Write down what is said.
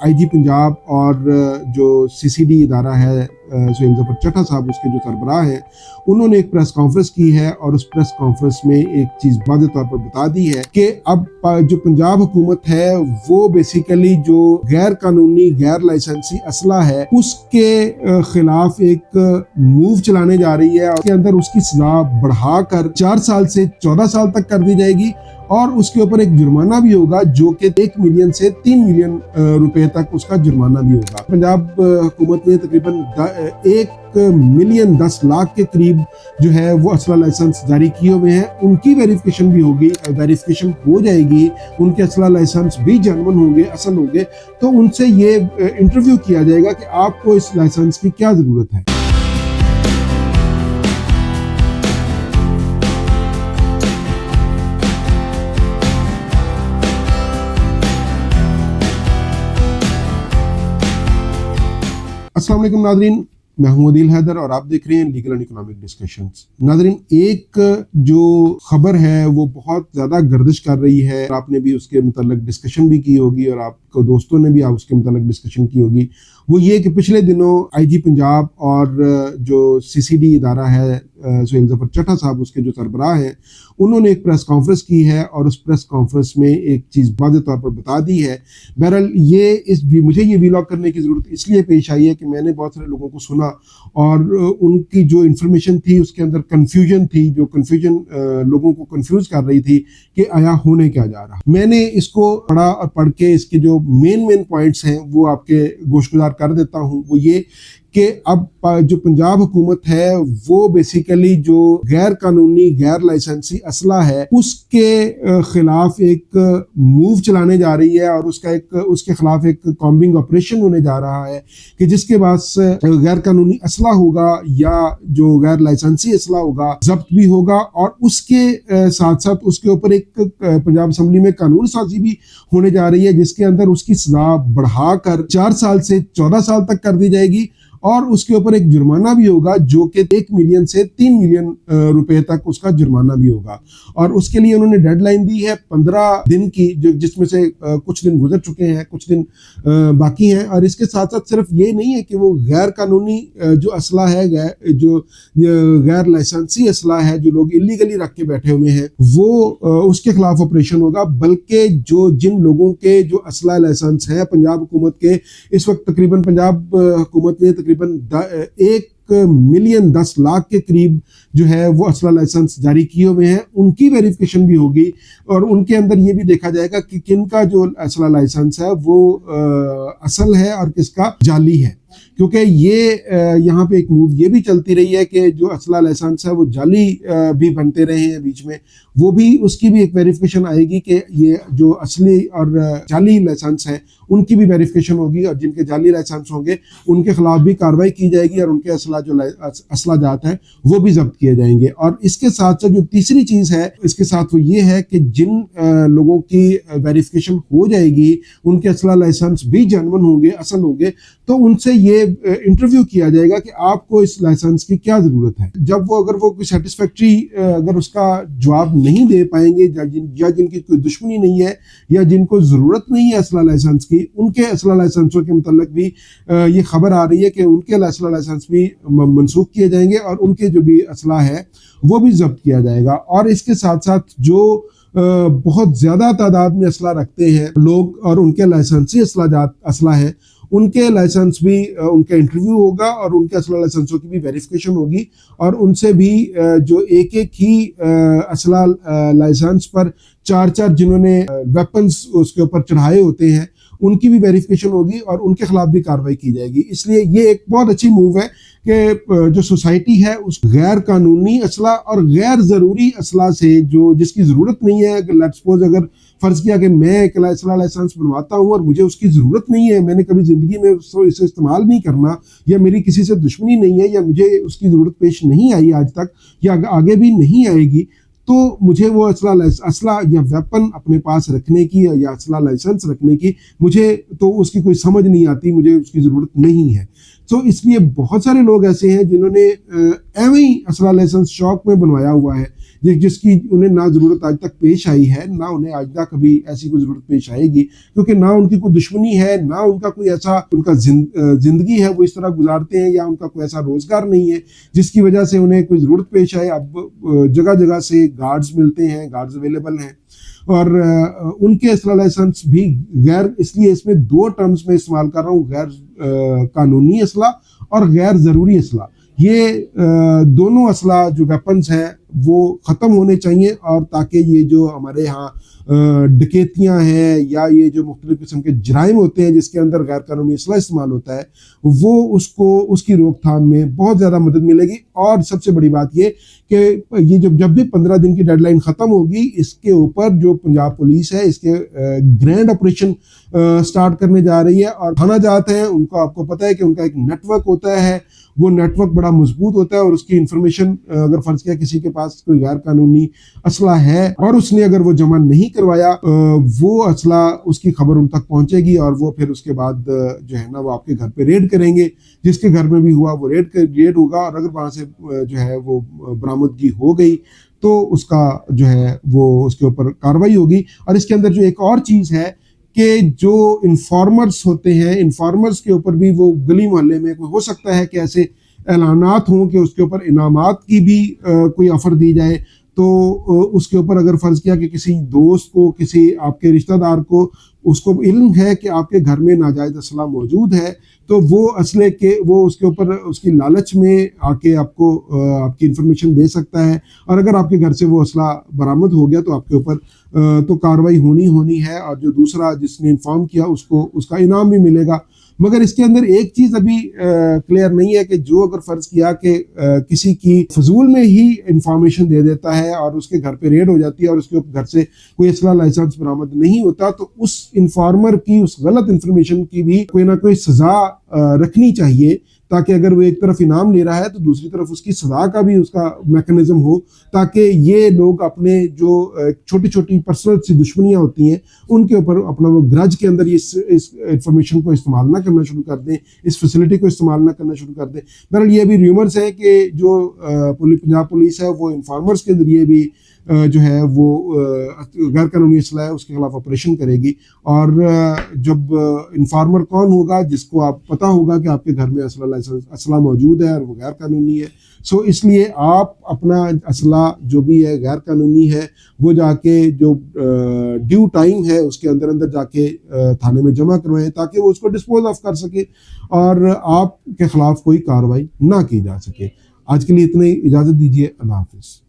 IG Punjab और जो CCD इदारा है सुहेल ज़फ़र चट्टा साहब उसके जो सरबराह हैं, उन्होंने एक प्रेस कॉन्फ्रेंस की है और उस प्रेस कॉन्फ्रेंस में एक चीज़ वाज़ेह तौर पर बता दी है कि अब जो पंजाब हुकूमत है वो बेसिकली जो गैर कानूनी गैर लाइसेंसी असला है उसके खिलाफ एक मूव चलाने जा रही है और उसके अंदर उसकी सजा बढ़ाकर 4 साल से 14 साल तक कर दी जाएगी और उसके ऊपर एक जुर्माना भी होगा जो कि 1 मिलियन से 3 मिलियन रुपए तक उसका जुर्माना भी होगा। पंजाब हुकूमत ने तकरीबन 1 मिलियन 10 लाख के करीब जो है वो असला लाइसेंस जारी किए हुए हैं, उनकी वेरिफिकेशन भी होगी, वेरिफिकेशन हो जाएगी, उनके असला लाइसेंस भी जेन्युइन होंगे, असल होंगे, तो उनसे ये इंटरव्यू किया जाएगा कि आपको इस लाइसेंस की क्या जरूरत है। अस्सलाम वालेकुम नाज़रीन, मैं हूं अदील हैदर और आप देख रहे हैं लीगल एंड इकोनॉमिक डिस्कशंस। नाज़रीन, एक जो खबर है वो बहुत ज़्यादा गर्दिश कर रही है, आपने भी उसके मुताल्लिक डिस्कशन भी की होगी और आपको दोस्तों ने भी उसके मुताल्लिक डिस्कशन की होगी। वो ये कि पिछले दिनों आईजी पंजाब और जो सीसीडी इदारा है सुहेल ज़फ़र चट्टा साहब उसके जो सरबराह हैं, उन्होंने एक प्रेस कॉन्फ्रेंस की है और उस प्रेस कॉन्फ्रेंस में एक चीज़ वाज़ेह तौर पर बता दी है। बहरहाल मुझे ये वीलॉग करने की ज़रूरत इसलिए पेश आई है कि मैंने बहुत सारे लोगों को सुना और उनकी जो इन्फॉर्मेशन थी उसके अंदर कन्फ्यूजन थी, जो कन्फ्यूजन लोगों को कन्फ्यूज़ कर रही थी कि आया होने क्या जा रहा। मैंने इसको पढ़ा और पढ़ के इसके जो मेन पॉइंट्स हैं वो आपके गोशगुजार कर देता हूँ। वो ये कि अब जो पंजाब हुकूमत है वो बेसिकली जो गैर कानूनी गैर लाइसेंसी असला है उसके खिलाफ एक मूव चलाने जा रही है और उसके खिलाफ एक कॉम्बिंग ऑपरेशन होने जा रहा है कि जिसके बाद गैर कानूनी असला होगा या जो गैर लाइसेंसी असला होगा जब्त भी होगा और उसके साथ साथ उसके ऊपर एक पंजाब असम्बली में कानून साजी भी होने जा रही है जिसके अंदर उसकी सजा बढ़ाकर 4 साल से 14 साल तक कर दी जाएगी और उसके ऊपर एक जुर्माना भी होगा जो कि 1 मिलियन से 3 मिलियन रुपए तक उसका जुर्माना भी होगा। और उसके लिए उन्होंने डेडलाइन दी है 15 दिन की, जिसमें से कुछ दिन गुजर चुके हैं, कुछ दिन बाकी हैं। और इसके साथ साथ सिर्फ ये नहीं है कि वो गैर कानूनी जो असला है, जो गैर लाइसेंसी असला है, जो लोग इलीगली रख के बैठे हुए हैं, वो उसके खिलाफ ऑपरेशन होगा, बल्कि जिन लोगों के जो असला लाइसेंस है पंजाब हुकूमत के, इस वक्त तकरीबन पंजाब हुकूमत ने तकरीबन 1 मिलियन 10 लाख के करीब जो है वो असला लाइसेंस जारी किए हुए हैं, उनकी वेरिफिकेशन भी होगी और उनके अंदर ये भी देखा जाएगा कि किनका जो असला लाइसेंस है वो असल है और किसका जाली है। क्योंकि ये यहाँ पे एक मूव ये भी चलती रही है कि जो असला लाइसेंस है वो जाली भी बनते रहे हैं बीच में, वो भी उसकी भी एक वेरिफिकेशन आएगी कि ये जो असली और जाली लाइसेंस है उनकी भी वेरिफिकेशन होगी और जिनके जाली लाइसेंस होंगे उनके खिलाफ भी कार्रवाई की जाएगी और उनके असला जात है वो भी जब्त किए जाएंगे। और इसके साथ साथ जो तीसरी चीज़ है इसके साथ वो ये है कि जिन लोगों की वेरिफिकेशन हो जाएगी उनके असला लाइसेंस भी जेन्युइन होंगे, असल होंगे, तो उनसे ये इंटरव्यू किया जाएगा कि आपको इस लाइसेंस की क्या जरूरत है। जब अगर वो कोई सेटिस्फैक्ट्री अगर उसका जवाब नहीं दे पाएंगे या जिनकी कोई दुश्मनी नहीं है या जिनको जरूरत नहीं है असला लाइसेंस की, उनके असला लाइसेंसों के मुताल्लिक भी ये खबर आ रही है कि उनके असला लाइसेंस भी मनसूख किए जाएंगे और उनके जो भी असला है वो भी जब्त किया जाएगा। और इसके साथ साथ जो बहुत ज़्यादा तादाद में असला रखते हैं लोग और उनके लाइसेंसी असला है, उनके लाइसेंस भी उनका इंटरव्यू होगा और उनके असला लाइसेंसों की भी वेरिफिकेशन होगी और उनसे भी जो एक ही असला लाइसेंस पर 4 जिन्होंने वेपन्स उसके ऊपर चढ़ाए होते हैं उनकी भी वेरिफिकेशन होगी और उनके खिलाफ भी कार्रवाई की जाएगी। इसलिए ये एक बहुत अच्छी मूव है कि जो सोसाइटी है उस गैर कानूनी असला और गैर ज़रूरी असला से जिसकी ज़रूरत नहीं है, लेट्स सपोज अगर फ़र्ज़ किया कि मैं एक असला लाइसेंस बनवाता हूँ और मुझे उसकी ज़रूरत नहीं है, मैंने कभी ज़िंदगी में इसे इस्तेमाल नहीं करना या मेरी किसी से दुश्मनी नहीं है या मुझे उसकी ज़रूरत पेश नहीं आई आज तक या आगे भी नहीं आएगी, तो मुझे वो असला या वेपन अपने पास रखने की या असला लाइसेंस रखने की मुझे तो उसकी कोई समझ नहीं आती, मुझे उसकी ज़रूरत नहीं है। तो इसलिए बहुत सारे लोग ऐसे हैं जिन्होंने एवं ही असला लाइसेंस शौक में बनवाया हुआ है, جس کی انہیں نہ ضرورت آج تک پیش آئی ہے، نہ انہیں آج تک کبھی ایسی کوئی ضرورت پیش آئے گی، کیونکہ نہ ان کی کوئی دشمنی ہے، نہ ان کا کوئی ایسا ان کا زندگی ہے وہ اس طرح گزارتے ہیں، یا ان کا کوئی ایسا روزگار نہیں ہے جس کی وجہ سے انہیں کوئی ضرورت پیش آئے۔ اب جگہ جگہ سے گارڈز ملتے ہیں، گارڈز اویلیبل ہیں، اور ان کے اسلحہ لائسنس بھی غیر، اس لیے اس میں دو ٹرمز میں استعمال کر رہا ہوں، غیر قانونی اسلحہ اور غیر ضروری اسلحہ۔ یہ دونوں اسلحہ جو ویپنز ہیں وہ ختم ہونے چاہیے، اور تاکہ یہ جو ہمارے ہاں ڈکیتیاں ہیں یا یہ جو مختلف قسم کے جرائم ہوتے ہیں جس کے اندر غیر قانونی اسلحہ استعمال ہوتا ہے، وہ اس کی روک تھام میں بہت زیادہ مدد ملے گی۔ اور سب سے بڑی بات یہ کہ یہ جب بھی 15 دن کی ڈیڈ لائن ختم ہوگی، اس کے اوپر جو پنجاب پولیس ہے اس کے گرینڈ آپریشن سٹارٹ کرنے جا رہی ہے۔ اور تھانہ جات ہیں ان کو، آپ کو پتہ ہے کہ ان کا ایک نیٹ ورک ہوتا ہے، وہ نیٹ ورک بڑا مضبوط ہوتا ہے، اور اس کی انفارمیشن اگر فرض کیا کسی کے پاس کوئی غیر قانونی اسلحہ ہے اور اس نے اگر وہ جمع نہیں کروایا، وہ اسلحہ اس کی خبر ان تک پہنچے گی، اور وہ پھر اس کے بعد جو ہے نا وہ آپ کے گھر پہ ریڈ کریں گے، جس کے گھر میں بھی ہوا وہ ریڈ ہوگا، اور اگر وہاں سے جو ہے وہ برآمدگی ہو گئی تو اس کا جو ہے وہ اس کے اوپر کارروائی ہوگی۔ اور اس کے اندر جو ایک اور چیز ہے کہ جو انفارمرز ہوتے ہیں، انفارمرز کے اوپر بھی وہ گلی محلے میں ہو سکتا ہے کہ ایسے اعلانات ہوں کہ اس کے اوپر انعامات کی بھی کوئی آفر دی جائے، تو اس کے اوپر اگر فرض کیا کہ کسی دوست کو، کسی آپ کے رشتہ دار کو اس کو علم ہے کہ آپ کے گھر میں ناجائز اسلحہ موجود ہے، تو وہ اسلحے کے وہ اس کے اوپر اس کی لالچ میں آ کے آپ کو آپ کی انفارمیشن دے سکتا ہے، اور اگر آپ کے گھر سے وہ اسلحہ برآمد ہو گیا تو آپ کے اوپر تو کارروائی ہونی ہے، اور جو دوسرا جس نے انفارم کیا اس کا انعام بھی ملے گا۔ مگر اس کے اندر ایک چیز ابھی کلیئر نہیں ہے کہ جو اگر فرض کیا کہ کسی کی فضول میں ہی انفارمیشن دے دیتا ہے اور اس کے گھر پہ ریڈ ہو جاتی ہے اور اس کے گھر سے کوئی اسلحہ لائسنس برآمد نہیں ہوتا، تو اس انفارمر کی، اس غلط انفارمیشن کی بھی کوئی نہ کوئی سزا رکھنی چاہیے، تاکہ اگر وہ ایک طرف انعام لے رہا ہے تو دوسری طرف اس کی سزا کا بھی اس کا میکنزم ہو، تاکہ یہ لوگ اپنے جو چھوٹی چھوٹی پرسنل سی دشمنیاں ہوتی ہیں ان کے اوپر اپنا وہ گرج کے اندر اس انفارمیشن کو استعمال نہ کرنا شروع کر دیں، اس فیسلٹی کو استعمال نہ کرنا شروع کر دیں۔ بہرحال یہ بھی ریومرز ہے کہ جو پنجاب پولیس ہے وہ انفارمرز کے ذریعے بھی جو ہے وہ غیر قانونی اسلحہ ہے اس کے خلاف آپریشن کرے گی، اور جب انفارمر کون ہوگا؟ جس کو آپ پتہ ہوگا کہ آپ کے گھر میں اسلحہ موجود ہے اور وہ غیر قانونی ہے، سو اس لیے آپ اپنا اسلحہ جو بھی ہے غیر قانونی ہے وہ جا کے جو ڈیو ٹائم ہے اس کے اندر جا کے تھانے میں جمع کروائیں، تاکہ وہ اس کو ڈسپوز آف کر سکے اور آپ کے خلاف کوئی کارروائی نہ کی جا سکے۔ آج کے لیے اتنی اجازت دیجیے، اللہ حافظ۔